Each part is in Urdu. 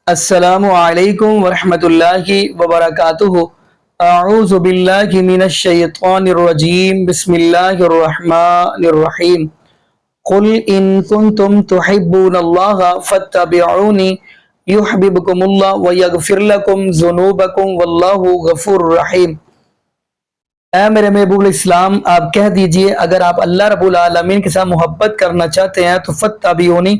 السلام علیکم ورحمۃ اللہ وبرکاتہ۔ اعوذ باللہ من الشیطان الرجیم، بسم اللہ الرحمن الرحیم۔ قل ان کنتم تحبون اللہ فاتبعونی یحببکم اللہ ویغفر لکم ذنوبکم واللہ غفور رحیم۔ اے میرے محبوب الاسلام، آپ کہہ دیجئے اگر آپ اللہ رب العالمین کے ساتھ محبت کرنا چاہتے ہیں تو فاتبعونی،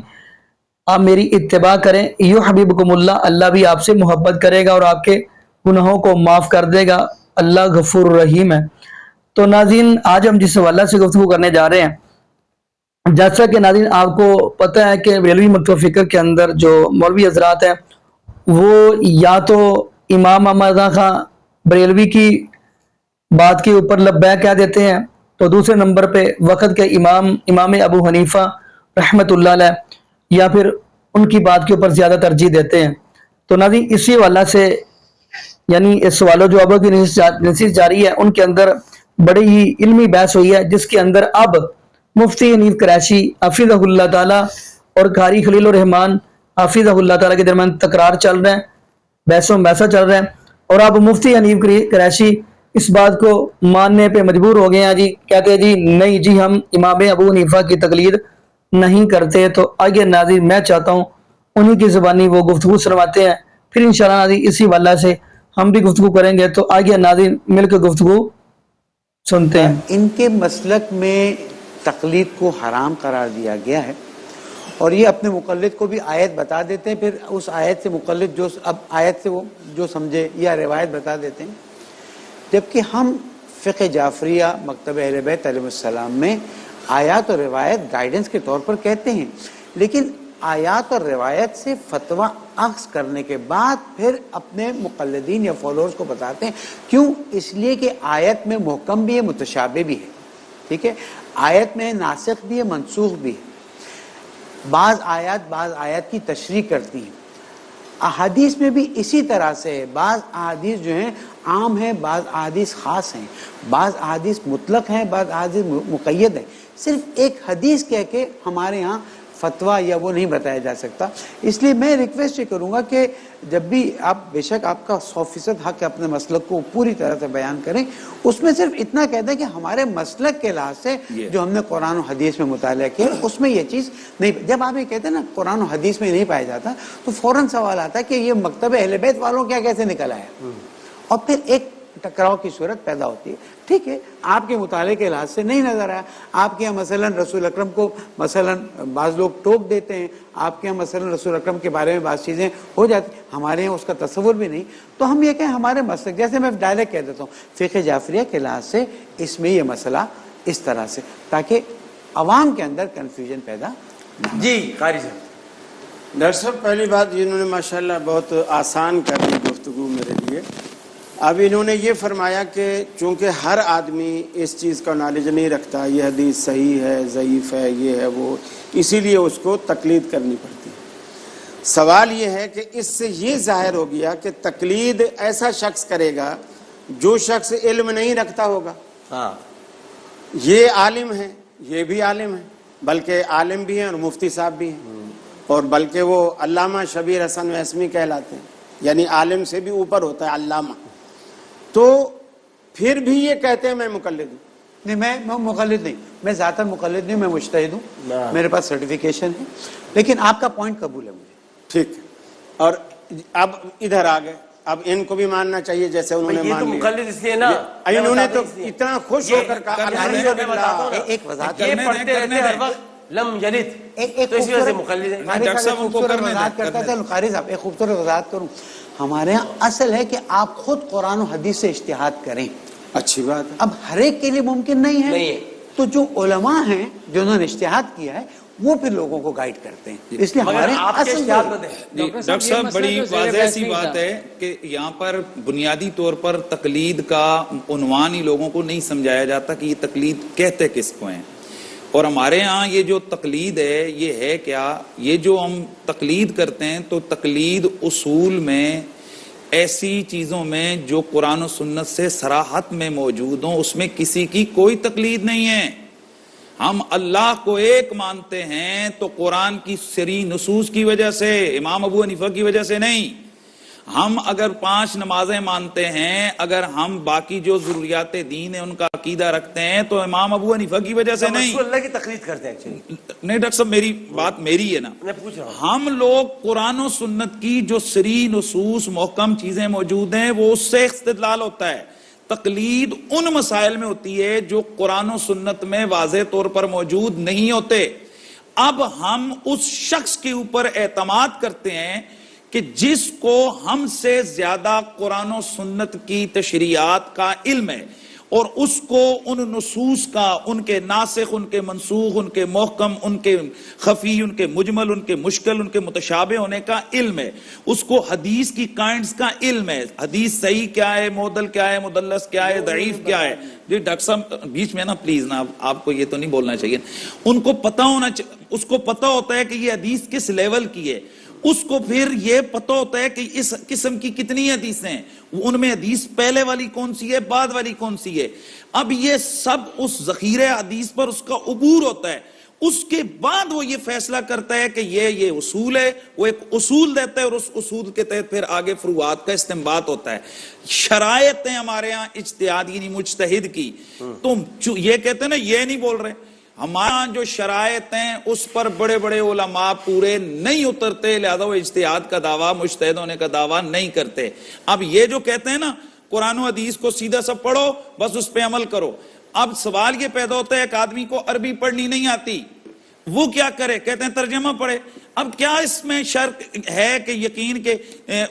آپ میری اتباع کریں، یحببکم اللہ، اللہ بھی آپ سے محبت کرے گا اور آپ کے گناہوں کو معاف کر دے گا، اللہ غفور رحیم ہے۔ تو ناظرین، آج ہم جس حوالے سے گفتگو کرنے جا رہے ہیں، جیسا کہ ناظرین آپ کو پتہ ہے کہ بریلوی مکتبہ فکر کے اندر جو مولوی حضرات ہیں وہ یا تو امام محمد رضا خان بریلوی کی بات کے اوپر لبیک کہہ دیتے ہیں، تو دوسرے نمبر پہ وقت کے امام ابو حنیفہ رحمۃ اللہ علیہ یا پھر ان کی بات کے اوپر زیادہ ترجیح دیتے ہیں۔ تو ناظرین اسی حوالہ سے یعنی اس سوال و جوابوں کی نشست جاری ہے، ان کے اندر بڑی ہی علمی بحث ہوئی ہے، جس کے اندر اب مفتی حنیف قریشی حفظہ اللہ تعالیٰ اور قاری خلیل الرحمان حفظہ اللہ تعالیٰ کے درمیان تکرار چل رہے ہیں، بحث و مباحثہ چل رہے ہیں، اور اب مفتی حنیف قریشی اس بات کو ماننے پہ مجبور ہو گئے ہیں جی، کہتے ہیں جی نہیں جی ہم امام ابو حنیفہ کی تقلید نہیں کرتے۔ تو آگے ناظرین میں چاہتا ہوں انہی کی زبانی وہ گفتگو سنواتے ہیں، پھر انشاءاللہ ناظرین اسی واللہ سے ہم بھی گفتگو کریں گے۔ تو آگے ناظرین مل کے گفتگو سنتے ہیں۔ ان کے مسلک میں تقلید کو حرام قرار دیا گیا ہے، اور یہ اپنے مقلد کو بھی آیت بتا دیتے ہیں، پھر اس آیت سے مقلد جو اب آیت سے وہ جو سمجھے یا روایت بتا دیتے ہیں، جبکہ ہم فقہ جعفریہ مکتب اہل بیت علیہ السلام میں آیات اور روایت گائیڈنس کے طور پر کہتے ہیں، لیکن آیات اور روایت سے فتویٰ اخذ کرنے کے بعد پھر اپنے مقلدین یا فالوورز کو بتاتے ہیں۔ کیوں؟ اس لیے کہ آیت میں محکم بھی ہے، متشابہ بھی ہے، ٹھیک ہے، آیت میں ناسخ بھی ہے، منسوخ بھی ہے، بعض آیات کی تشریح کرتی ہیں۔ احادیث میں بھی اسی طرح سے ہے، بعض احادیث جو ہیں عام ہیں، بعض احادیث خاص ہیں، بعض احادیث مطلق ہیں، بعض احادیث مقید ہیں۔ صرف ایک حدیث کہہ کے ہمارے ہاں فتویٰ یا وہ نہیں بتایا جا سکتا۔ اس لیے میں ریکویسٹ یہ کروں گا کہ جب بھی آپ، بے شک آپ کا 100% حق ہے اپنے مسلک کو پوری طرح سے بیان کریں، اس میں صرف اتنا کہہ دیں کہ ہمارے مسلک کے لحاظ سے جو ہم نے قرآن و حدیث میں مطالعہ کیا اس میں یہ چیز نہیں۔ جب آپ یہ کہتے ہیں نا قرآن و حدیث میں نہیں پایا جاتا تو فوراً سوال آتا ہے کہ یہ مکتب اہل بیت والوں کیا کیسے نکل آیا، اور پھر ایک ٹکراؤ کی صورت پیدا ہوتی ہے۔ ٹھیک ہے، آپ کے مطالعے کے لحاظ سے نہیں نظر آیا، آپ کے یہاں مثلا رسول اکرم کو مثلا بعض لوگ ٹوک دیتے ہیں، آپ کے یہاں مثلا رسول اکرم کے بارے میں بعض چیزیں ہو جاتی، ہمارے یہاں اس کا تصور بھی نہیں، تو ہم یہ کہیں ہمارے مسلک، جیسے میں ڈائریکٹ کہہ دیتا ہوں فقہ جعفریہ کے لحاظ سے اس میں یہ مسئلہ اس طرح سے، تاکہ عوام کے اندر کنفیوژن پیدا نہ۔ جی قاری صاحب۔ ڈاکٹر صاحب، پہلی بات انہوں نے ماشاءاللہ بہت آسان کر دی گفتگو میرے لیے۔ اب انہوں نے یہ فرمایا کہ چونکہ ہر آدمی اس چیز کا نالج نہیں رکھتا، یہ حدیث صحیح ہے، ضعیف ہے، یہ ہے وہ، اسی لیے اس کو تقلید کرنی پڑتی ہے۔ سوال یہ ہے کہ اس سے یہ ظاہر ہو گیا کہ تقلید ایسا شخص کرے گا جو شخص علم نہیں رکھتا ہوگا۔ ہاں، یہ عالم ہے، یہ بھی عالم ہے، بلکہ عالم بھی ہیں اور مفتی صاحب بھی ہیں، اور بلکہ وہ علامہ شبیر حسن ویسمی کہلاتے ہیں، یعنی عالم سے بھی اوپر ہوتا ہے علامہ، تو پھر بھی یہ کہتے ہیں میں مقلد ہوں۔ نہیں، میں مقلد نہیں، میں ذاتاً مقلد نہیں، میں مجتہد ہوں، میرے پاس سرٹیفیکیشن ہے، لیکن آپ کا پوائنٹ قبول ہے مجھے۔ ٹھیک ہے، اور اب ادھر آ گئے، اب ان کو بھی ماننا چاہیے جیسے انہوں نے یہ تو مان لیا۔ مقلد اس لیے نا، انہوں نے تو اتنا خوش ہو کر کہا الحمدللہ، ایک وضاحت یہ پڑھتے رہتے ہر وقت لم یلد، تو اس وجہ سے مقلد ہیں۔ ڈاکٹر صاحب خوبصورت وضاحت کرتا تھا قاری صاحب، ایک خوبصورت وضاحت کروں، ہمارے ہاں اصل ہے کہ آپ خود قرآن و حدیث سے اجتہاد کریں۔ اچھی بات ہے۔ اب ہر ایک کے لیے ممکن نہیں ہے، تو جو علماء ہیں جنہوں نے اجتہاد کیا ہے وہ پھر لوگوں کو گائیڈ کرتے ہیں، اس لیے ہمارے اصل ڈاکٹر صاحب بڑی واضح سی بات ہے کہ یہاں پر بنیادی طور پر تقلید کا عنوان ہی لوگوں کو نہیں سمجھایا جاتا کہ یہ تقلید کہتے کس کو ہیں، اور ہمارے ہاں یہ جو تقلید ہے یہ ہے کیا، یہ جو ہم تقلید کرتے ہیں تو تقلید اصول میں ایسی چیزوں میں جو قرآن و سنت سے صراحت میں موجود ہوں اس میں کسی کی کوئی تقلید نہیں ہے۔ ہم اللہ کو ایک مانتے ہیں تو قرآن کی صریح نصوص کی وجہ سے، امام ابو حنیفہ کی وجہ سے نہیں. ہم اگر 5 نمازیں مانتے ہیں، اگر ہم باقی جو ضروریات دین ہیں ان کا عقیدہ رکھتے ہیں تو امام ابو حنیفہ کی وجہ سے نہیں. اللہ کی تقلید کرتے ہیں ایکچولی. نہیں ڈاکٹر صاحب، میری بات میری ہے نا. میں پوچھ رہا ہوں. ہم لوگ قرآن و سنت کی جو صریح نصوص محکم چیزیں موجود ہیں وہ اس سے استدلال ہوتا ہے. تقلید ان مسائل میں ہوتی ہے جو قرآن و سنت میں واضح طور پر موجود نہیں ہوتے. اب ہم اس شخص کے اوپر اعتماد کرتے ہیں کہ جس کو ہم سے زیادہ قرآن و سنت کی تشریعات کا علم ہے، اور اس کو ان نصوص کا، ان کے ناسخ، ان کے منسوخ، ان کے محکم، ان کے خفی، ان کے مجمل، ان کے مشکل، ان کے متشابہ ہونے کا علم ہے. اس کو حدیث کی کائنڈز کا علم ہے، حدیث صحیح کیا ہے، معدل کیا ہے، مدلس کیا ہے، ضعیف کیا ہے. جی ڈاکٹر صاحب بیچ میں نا پلیز نا، آپ کو یہ تو نہیں بولنا چاہیے. ان کو پتہ ہونا اس کو پتہ ہوتا ہے کہ یہ حدیث کس لیول کی ہے. اس کو پھر یہ پتہ ہوتا ہے کہ اس قسم کی کتنی حدیثیں ہیں، ان میں حدیث پہلے والی کون سی ہے، بعد والی کون سی ہے. اب یہ سب اس ذخیرہ حدیث پر اس کا عبور ہوتا ہے. اس کے بعد وہ یہ فیصلہ کرتا ہے کہ یہ اصول ہے، وہ ایک اصول دیتا ہے، اور اس اصول کے تحت پھر آگے فروعات کا استنباط ہوتا ہے. شرائط ہیں ہمارے ہاں اجتہاد یعنی مجتہد کی. تم یہ کہتے ہیں نا، یہ نہیں بول رہے. ہمارا جو شرائط ہیں اس پر بڑے بڑے علماء پورے نہیں اترتے، لہذا وہ اجتہاد کا دعویٰ، مجتہد ہونے کا دعویٰ نہیں کرتے. اب یہ جو کہتے ہیں نا قرآن و حدیث کو سیدھا سا پڑھو، بس اس پہ عمل کرو. اب سوال یہ پیدا ہوتا ہے ایک آدمی کو عربی پڑھنی نہیں آتی، وہ کیا کرے؟ کہتے ہیں ترجمہ پڑھے. اب کیا اس میں شرط ہے کہ یقین کہ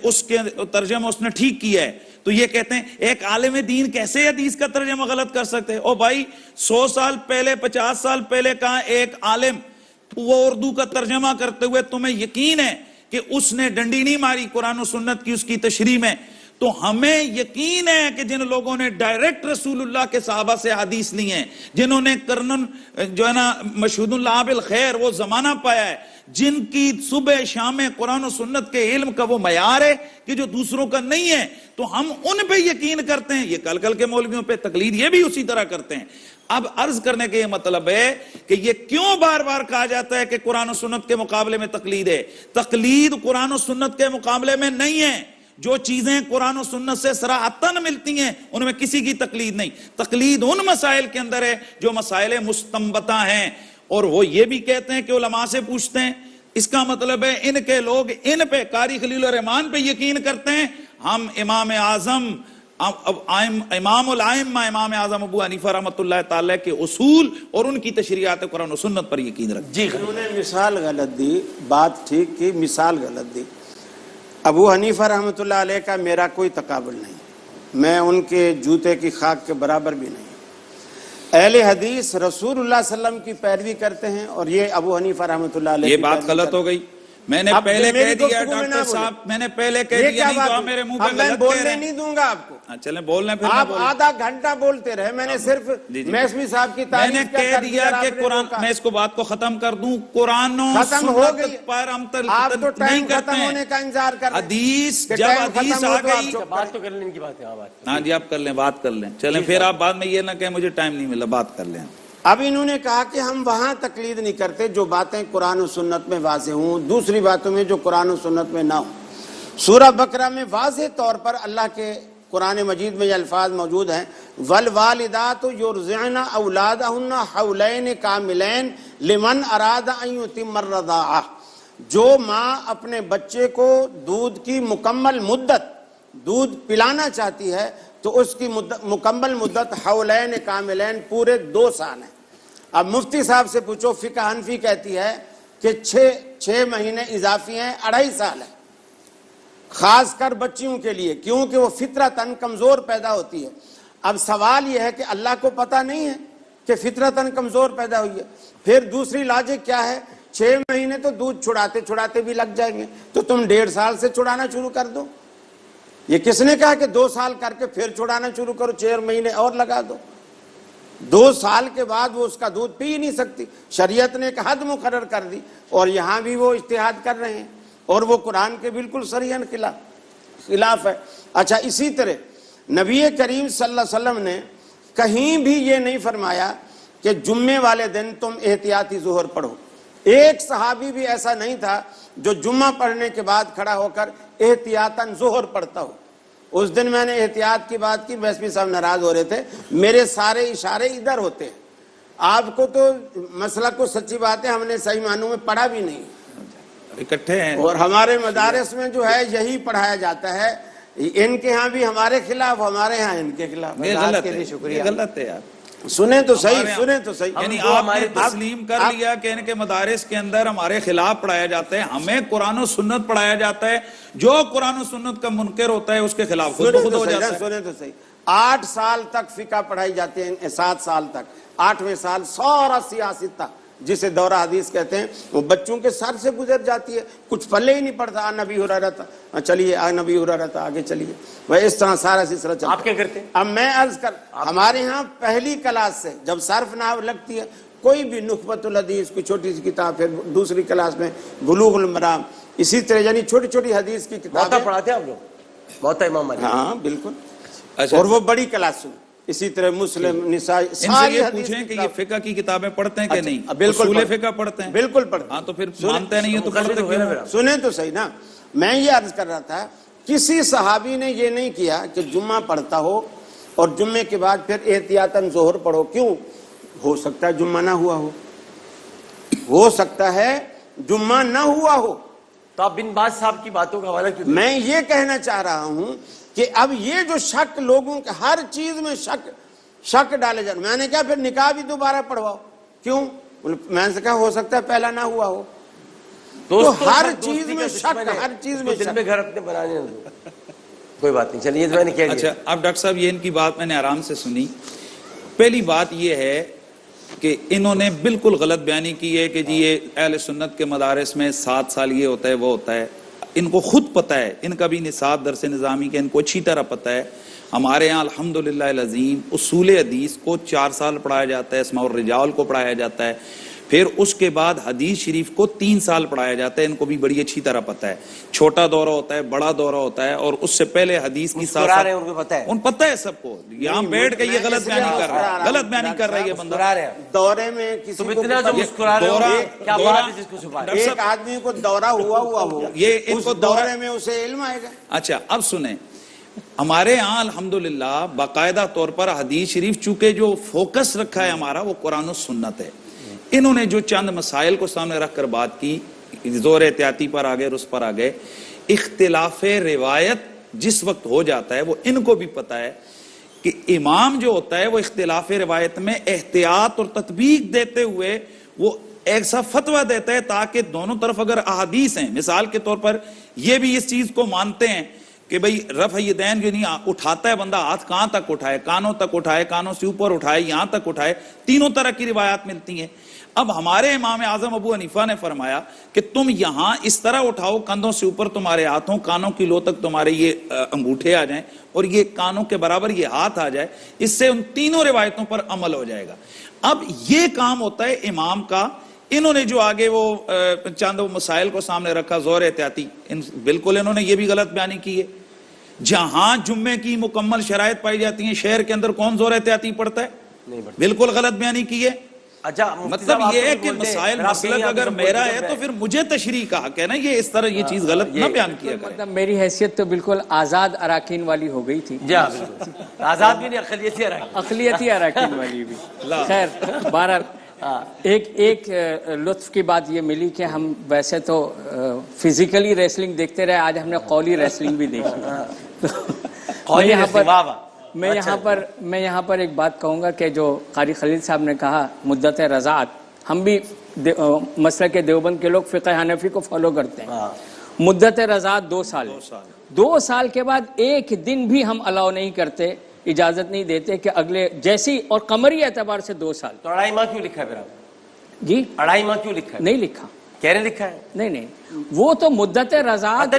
اس کے ترجمہ اس نے ٹھیک کیا ہے؟ تو یہ کہتے ہیں ایک عالم دین کیسے حدیث کا ترجمہ غلط کر سکتے ہیں؟ او بھائی 100 سال پہلے، 50 سال پہلے کہاں ایک عالم وہ اردو کا ترجمہ کرتے ہوئے تمہیں یقین ہے کہ اس نے ڈنڈی نہیں ماری قرآن و سنت کی اس کی تشریح میں. تو ہمیں یقین ہے کہ جن لوگوں نے ڈائریکٹ رسول اللہ کے صحابہ سے حدیث لی ہیں، جنہوں نے کرنن جو ہے نا مشہود اللہ بالخیر وہ زمانہ پایا ہے، جن کی صبح شام قرآن و سنت کے علم کا وہ معیار ہے کہ جو دوسروں کا نہیں ہے، تو ہم ان پہ یقین کرتے ہیں. یہ کل کے مولویوں پہ تقلید یہ بھی اسی طرح کرتے ہیں. اب عرض کرنے کے یہ مطلب ہے کہ یہ کیوں بار بار کہا جاتا ہے کہ قرآن و سنت کے مقابلے میں تقلید ہے؟ تقلید قرآن و سنت کے مقابلے میں نہیں ہے. جو چیزیں قرآن و سنت سے صراحتاً ملتی ہیں ان میں کسی کی تقلید نہیں. تقلید ان مسائل کے اندر ہے جو مسائل مستنبطہ ہیں، اور وہ یہ بھی کہتے ہیں کہ علماء سے پوچھتے ہیں. اس کا مطلب ہے ان کے لوگ ان پہ قاری خلیل الرحمن پہ یقین کرتے ہیں. ہم امام اعظم، امام الائمہ امام اعظم ابو حنیفہ رحمۃ اللہ تعالی کے اصول اور ان کی تشریعات قرآن و سنت پر یقین رکھتے ہیں. جی انہوں نے مثال غلط دی، بات ٹھیک کی، مثال غلط دی. ابو حنیفہ رحمۃ اللہ علیہ کا میرا کوئی تقابل نہیں، میں ان کے جوتے کی خاک کے برابر بھی نہیں. اہل حدیث رسول اللہ صلی اللہ علیہ وسلم کی پیروی کرتے ہیں، اور یہ ابو حنیفہ رحمۃ اللہ علیہ یہ بات غلط ہو گئی. میں نے پہلے کہہ دیا ڈاکٹر صاحب، میں نے پہلے کہہ دیا نہیں تو آپ میرے منہ پہ غلط کہہ رہے ہیں. بولنے نہیں دوں گا آپ کو. چلیں بولنے پھر آپ آدھا گھنٹہ بولتے رہے. میں نے صرف میسمی صاحب کی تعریف میں نے کہہ دیا کہ قرآن، میں اس کو بات کو ختم کر دوں، قرآن و سنت پر ہم نہیں کرتے ہیں. ہونے کا انتظار کر رہے ہیں. حدیث جب حدیث آ گئی، بات تو کرنے کی بات ہے. ہاں جی آپ کر لیں، بات کر لیں. چلیں پھر آپ بعد میں یہ نہ کہیں مجھے ٹائم نہیں ملا، بات کر لیں. اب انہوں نے کہا کہ ہم وہاں تقلید نہیں کرتے جو باتیں قرآن و سنت میں واضح ہوں، دوسری باتوں میں جو قرآن و سنت میں نہ ہوں. سورہ بقرہ میں واضح طور پر اللہ کے قرآن مجید میں یہ الفاظ موجود ہیں، وَالْوَالِدَاتُ يُرْضِعْنَ أَوْلَادَهُنَّ حَوْلَيْنِ كَامِلَيْنِ لِمَنْ أَرَادَ أَن يُتِمَّ الرَّضَاعَةَ. جو ماں اپنے بچے کو دودھ کی مکمل مدت دودھ پلانا چاہتی ہے تو اس کی مکمل مدت حولین کاملین پورے 2 سال ہے. اب مفتی صاحب سے پوچھو، فقہ حنفی کہتی ہے کہ 6 مہینے اضافی ہیں، 2.5 سال ہے، خاص کر بچیوں کے لیے، کیونکہ وہ فطرتاً کمزور پیدا ہوتی ہے. اب سوال یہ ہے کہ اللہ کو پتہ نہیں ہے کہ فطرتاً کمزور پیدا ہوئی ہے؟ پھر دوسری لاجک کیا ہے؟ 6 مہینے تو دودھ چھڑاتے بھی لگ جائیں گے، تو تم 1.5 سال سے چھڑانا شروع کر دو. یہ کس نے کہا کہ 2 سال کر کے پھر چھڑانا شروع کرو، 4 مہینے اور لگا دو؟ 2 سال کے بعد وہ اس کا دودھ پی نہیں سکتی. شریعت نے ایک حد مقرر کر دی، اور یہاں بھی وہ اجتہاد کر رہے ہیں، اور وہ قرآن کے بالکل صریحاً خلاف ہے. اچھا، اسی طرح نبی کریم صلی اللہ علیہ وسلم نے کہیں بھی یہ نہیں فرمایا کہ جمعے والے دن تم احتیاطی ظہر پڑھو. ایک صحابی بھی ایسا نہیں تھا جو جمعہ پڑھنے کے بعد کھڑا ہو کر احتیاطاً ظہر پڑھتا ہو. اس دن میں نے احتیاط کی بات کی, بیسوی صاحب ناراض ہو رہے تھے, میرے سارے اشارے ادھر ہوتے ہیں. آپ کو تو مسئلہ کو سچی بات ہے ہم نے صحیح معنوں میں پڑھا بھی نہیں, اکٹھے ہیں, اور ہمارے مدارس میں جو ہے یہی پڑھایا جاتا ہے. ان کے ہاں بھی ہمارے خلاف, ہمارے ہاں ان کے خلاف. یہ غلط ہے, یہ غلط ہے یار. سنیں تو صحیح, سنیں تو صحیح. یعنی آپ نے تسلیم کر لیا کہ ان کے مدارس کے اندر ہمارے خلاف پڑھایا جاتا ہے, ہمیں قرآن و سنت پڑھایا جاتا ہے, جو قرآن و سنت کا منکر ہوتا ہے اس کے خلاف خود بخود ہو جاتا ہے. سنیں تو صحیح. 8 سال تک فقہ پڑھائی جاتی ہے, 7 سال تک. 8ویں سال سارا سیاست تھا جسے دورہ حدیث کہتے ہیں, وہ بچوں کے سر سے گزر جاتی ہے, کچھ پلے ہی نہیں پڑتا. نبی ہریرہ تھا, چلیے نبی ہریرہ تھا, آگے چلیے. وہ اس طرح سارا سلسلہ چلتا. آپ کیا کرتے ہیں؟ اب میں عرض کر, ہمارے ہاں پہلی کلاس سے جب صرف نحو لگتی ہے, کوئی بھی نخبۃ الحدیث کوئی چھوٹی سی کتاب, پھر دوسری کلاس میں بلوغ المرام, اسی طرح یعنی چھوٹی چھوٹی حدیث کی موتا کتابیں پڑھاتے ہیں آپ لوگ, موتا امام مالک. ہاں بالکل. اچھا, اور وہ بڑی کلاس سے اسی طرح مسلم نسائی ان سے ساری یہ حدیث پوچھیں کی کہ یہ کتاب. فقہ کی کتابیں پڑھتے ہیں کہ نہیں؟ بالکل اصول پڑھتے. فقہ پڑھتے ہیں. بالکل پڑھتے. ہاں تو پھر مانتے نہیں ہیں تو پڑھتے کیوں؟ سنیں تو صحیح نا, میں یہ عرض کر رہا تھا, کسی صحابی نے یہ نہیں کیا کہ جمعہ پڑھتا ہو اور جمعے کے بعد پھر احتیاطاً ظہر پڑھو. کیوں؟ ہو سکتا ہے جمعہ نہ ہوا ہو, ہو سکتا ہے جمعہ نہ ہوا ہو. تو آپ بن باز صاحب کی باتوں کا حوالہ کیوں؟ میں یہ کہنا چاہ رہا ہوں کہ اب یہ جو شک لوگوں کے ہر چیز میں شک ڈالے جائیں. میں نے کہا پھر نکاح بھی دوبارہ پڑھواؤ. کیوں؟ میں نے کہا ہو سکتا ہے پہلا نہ ہوا ہو. تو ہر چیز میں شک, ہر چیز میں دل میں گھر اپنے بنانے کوئی بات نہیں. چلیے میں نے کہہ اچھا, اب ڈاکٹر صاحب یہ ان کی بات میں نے آرام سے سنی. پہلی بات یہ ہے کہ انہوں نے بالکل غلط بیانی کی ہے کہ جی یہ اہل سنت کے مدارس میں 7 سال یہ ہوتا ہے وہ ہوتا ہے. ان کو خود پتہ ہے, ان کا بھی نصاب درس نظامی کے ان کو اچھی طرح پتہ ہے. ہمارے ہاں الحمدللہ العظیم اصول حدیث کو 4 سال پڑھایا جاتا ہے, اسماء الرجال کو پڑھایا جاتا ہے, پھر اس کے بعد حدیث شریف کو 3 سال پڑھایا جاتا ہے. ان کو بھی بڑی اچھی طرح پتہ ہے. چھوٹا دورہ ہوتا ہے, بڑا دورہ ہوتا ہے, اور اس سے پہلے حدیث کی ساتھ ان کو پتہ ہے, ان پتہ ہے سب کو. یہاں بیٹھ کے یہ غلط بیانی کر رہا ہے, غلط بیانی کر رہا ہے یہ بندہ. دورے میں کسی کو ایک آدمی کو دورہ ہوا ہو, یہ ان کو دورے میں اسے علم آئے گا. اچھا اب سنیں, ہمارے ہاں الحمدللہ باقاعدہ طور پر حدیث شریف چونکہ جو فوکس رکھا ہے ہمارا وہ قرآن و سنت ہے. انہوں نے جو چند مسائل کو سامنے رکھ کر بات کی, زور احتیاطی پر آگئے, رس پر آگئے. اختلاف روایت جس وقت ہو جاتا ہے وہ ان کو بھی پتا ہے کہ امام جو ہوتا ہے وہ اختلاف روایت میں احتیاط اور تطبیق دیتے ہوئے وہ ایسا فتویٰ دیتا ہے تاکہ دونوں طرف اگر احادیث ہیں, مثال کے طور پر یہ بھی اس چیز کو مانتے ہیں کہ بھئی رفع یدین جو نہیں اٹھاتا ہے بندہ, ہاتھ کہاں تک اٹھائے, کانوں تک اٹھائے, کانوں سے اوپر اٹھائے, یہاں تک اٹھائے, تینوں طرح کی روایات ملتی ہیں. اب ہمارے امام اعظم ابو حنیفہ نے فرمایا کہ تم یہاں اس طرح اٹھاؤ, کندھوں سے اوپر تمہارے ہاتھوں, کانوں کی لو تک تمہارے یہ انگوٹھے آ جائیں اور یہ کانوں کے برابر یہ ہاتھ آ جائے, اس سے ان تینوں روایتوں پر عمل ہو جائے گا. اب یہ کام ہوتا ہے امام کا. انہوں نے جو آگے وہ چند مسائل کو سامنے رکھا, زور احتیاطی, بالکل انہوں نے یہ بھی غلط بیانی کی ہے. جہاں جمعے کی مکمل شرائط پائی جاتی ہیں شہر کے اندر کون زور احتیاطی پڑھتا ہے؟ بالکل غلط بیانی کی ہے. اچھا مطلب یہ ہے کہ مسائل مسلک اگر میرا ہے تو پھر مجھے تشریح کا حق ہے نا, یہ اس طرح یہ چیز غلط نہ بیان کیا کرے. مطلب میری حیثیت تو بالکل آزاد اراکین والی ہو گئی تھی. جی آزاد بھی نہیں, اقلیتی اراکین والی بھی. خیر بہرحال ایک لطف کی بات یہ ملی کہ ہم ویسے تو فزیکلی ریسلنگ دیکھتے رہے, آج ہم نے قولی ریسلنگ بھی دیکھی. میں یہاں پر ایک بات کہوں گا کہ جو قاری خلیل صاحب نے کہا مدت رضاعت, ہم بھی مسلک دیوبند کے لوگ فقہ حنفی کو فالو کرتے ہیں. مدت رضاعت 2 سال. 2 سال کے بعد ایک دن بھی ہم الاؤ نہیں کرتے, اجازت نہیں دیتے کہ اگلے جیسی, اور قمری اعتبار سے 2 سال. تو 2.5 ماہ کیوں لکھا ہے پھر آپ؟ جی 2.5 ماہ کیوں لکھا ہے؟ نہیں لکھا, کہہ رہے لکھا ہے. نہیں وہ تو مدت رضاعت.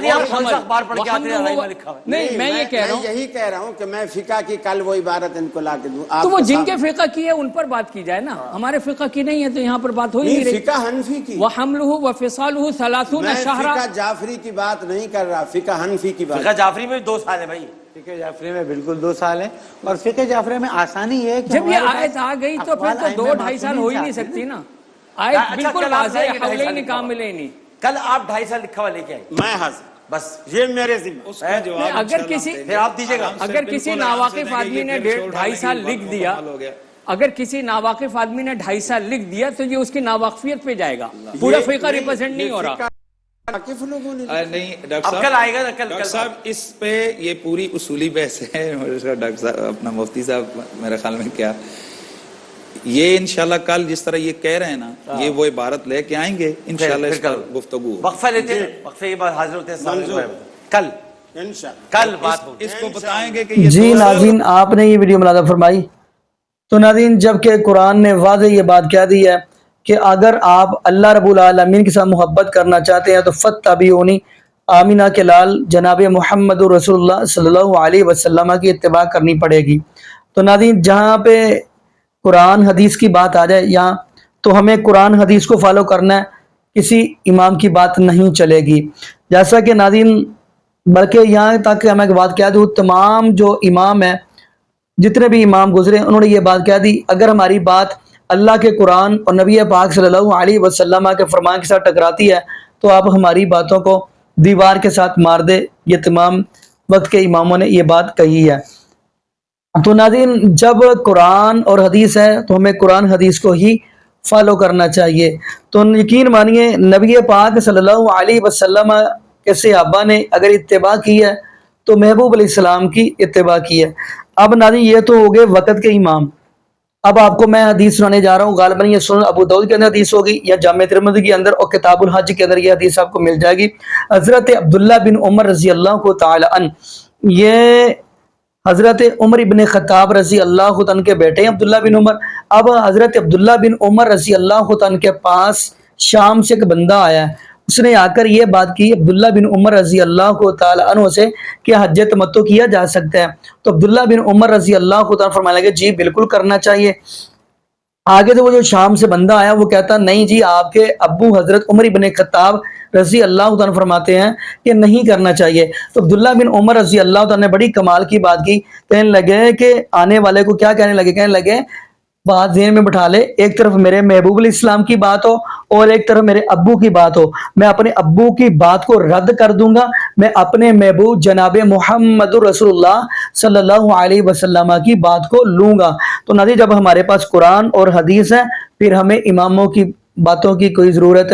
نہیں میں یہ کہہ رہا ہوں, یہی کہہ رہا ہوں کہ میں فقہ کی کل وہ عبارت ان کو لا کے دوں. تو وہ جن کے فقہ کی ہے ان پر بات کی جائے نا, ہمارے فقہ کی نہیں ہے تو یہاں پر بات ہو ہی نہیں رہی. فقہ حنفی کی. وَحَمْلُهُ وَفِصَالُهُ 30 شَهْرًا. فقہ جعفری کی بات نہیں کر رہا, فقہ حنفی کی بات. فقہ جعفری میں 2 سال ہے بھائی. فقہ جعفری میں بالکل 2 سال ہیں، اور فقہ جعفری میں آسانی یہ ہے کہ جب یہ ہمارے پاس آیت آ گئی تو پھر تو 2-2.5 سال ہو ہی نہیں سکتی نا. آیت بالکل کل آپ واضح لائیں ہے، گے 2.5 حولین سال کاملین نہیں. کل آپ 2.5 سال لکھا ہوا لے کے آئے میں حاضر، بس. یہ میرے ذمہ. اس کا جواب اگر انشاءاللہ کسی- ہم دیں گے. پھر آپ دیجیے گا. آرام سے اگر کسی بالکل آرام سے ناواقف دیں گے. آدمی نے یہ پھر چھوڑ 2.5 سال ڈالیں گے، لکھ دیا، مکمل ہو گیا. اگر کسی ناواقف آدمی نے 2.5 سال لکھ دیا تو یہ اس کی ناواقفیت پہ جائے گا، پورا فقہ ریپرزینٹ نہیں ہو رہا. واقف لوگوں نے نہیں ڈاکٹر اب صاحب، کل آئے گا نا، ڈاکٹر صاحب اس پہ یہ پوری اصولی بحث ہے. ڈاکٹر صاحب اپنا مفتی صاحب میرے خیال میں کیا یہ انشاءاللہ کل جس طرح یہ کہہ رہے ہیں نا، یہ وہ عبارت لے کے آئیں گے انشاءاللہ، اس پر گفتگو ہوگی. وقفہ لیتے ہیں، وقفے کے بعد حاضر ہوتے ہیں سامنے منظور. کل انشاءاللہ. کل بات ہوگی. اس کو بتائیں گے کہ یہ جی دو- ناظرین، آپ نے یہ ویڈیو ملاحظہ فرمائی. تو ناظرین، جب کہ قرآن نے واضح یہ بات کہہ دی ہے کہ اگر آپ اللہ رب العالمین کے ساتھ محبت کرنا چاہتے ہیں تو فاتبعونی، آمینہ کے لال جناب محمد رسول اللہ صلی اللہ علیہ وسلم کی اتباع کرنی پڑے گی. تو ناظرین، جہاں پہ قرآن حدیث کی بات آ جائے یہاں، تو ہمیں قرآن حدیث کو فالو کرنا ہے، کسی امام کی بات نہیں چلے گی. جیسا کہ ناظرین، بلکہ یہاں تک کہ میں ایک بات کہہ دوں، تمام جو امام ہیں، جتنے بھی امام گزرے، انہوں نے یہ بات کہہ دی، اگر ہماری بات اللہ کے قرآن اور نبی پاک صلی اللہ علیہ وسلم کے فرمان کے ساتھ ٹکراتی ہے تو آپ ہماری باتوں کو دیوار کے ساتھ مار دے. یہ تمام وقت کے اماموں نے یہ بات کہی ہے. تو ناظرین، جب قرآن اور حدیث ہے تو ہمیں قرآن حدیث کو ہی فالو کرنا چاہیے. تو یقین مانیے، نبی پاک صلی اللہ علیہ وسلم کے صحابہ نے اگر اتباع کی ہے تو محبوب علیہ السلام کی اتباع کی ہے. اب ناظرین، یہ تو ہو گئے وقت کے امام. اب آپ کو میں حدیث سنانے جا رہا ہوں، غالباً یہ سنن ابو داؤد کے اندر حدیث ہوگی یا جامع ترمذی کے اندر اور کتاب الحج کے اندر یہ حدیث آپ کو مل جائے گی. حضرت عبداللہ بن عمر رضی اللہ تعالی عنہ، یہ حضرت عمر ابن خطاب رضی اللہ عنہ کے بیٹے ہیں عبداللہ بن عمر. اب حضرت عبداللہ بن عمر رضی اللہ عنہ کے پاس شام سے ایک بندہ آیا ہے. اس نے آ کر یہ بات کی عبداللہ بن عمر رضی اللہ تعالی عنہ سے کہ حج تمتع کیا جا سکتا ہے. تو عبداللہ بن عمر رضی اللہ تعالی فرمانے لگے جی بالکل کرنا چاہیے. آگے تو وہ جو شام سے بندہ آیا وہ کہتا نہیں جی، آپ کے ابو حضرت عمر ابن خطاب رضی اللہ تعالیٰ فرماتے ہیں کہ نہیں کرنا چاہیے. تو عبداللہ بن عمر رضی اللہ تعالیٰ نے بڑی کمال کی بات کی. کہنے لگے کہ آنے والے کو کیا کہنے لگے؟ کہنے لگے بات ذہن میں بٹھا لے، ایک طرف میرے محبوب علیہ السلام کی بات ہو اور ایک طرف میرے ابو کی بات ہو. میں اپنے ابو کی بات کو رد کر دوں گا، میں اپنے محبوب جناب محمد رسول اللہ صلی اللہ علیہ وسلم کی بات کو لوں گا. تو ناظرین، جب ہمارے پاس قرآن اور حدیث ہے پھر ہمیں اماموں کی باتوں کی کوئی ضرورت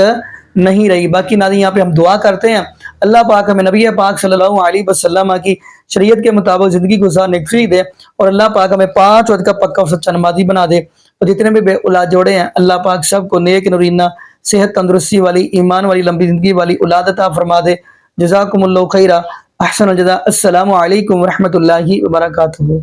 نہیں رہی. باقی ناظرین، یہاں پہ ہم دعا کرتے ہیں اللہ پاک ہمیں نبی پاک صلی اللہ علیہ وسلم کی شریعت کے مطابق زندگی گزارنے کی توفیق دے اور اللہ پاک ہمیں 5 وقت کا پکا اور سچا نمازی بنا دے. اور جتنے بھی بے اولاد جوڑے ہیں اللہ پاک سب کو نیک نورینہ صحت تندرستی والی ایمان والی لمبی زندگی والی اولاد عطا فرما دے. جزاکم اللہ خیرہ، احسن الجزاء. السلام علیکم ورحمۃ اللہ وبرکاتہ.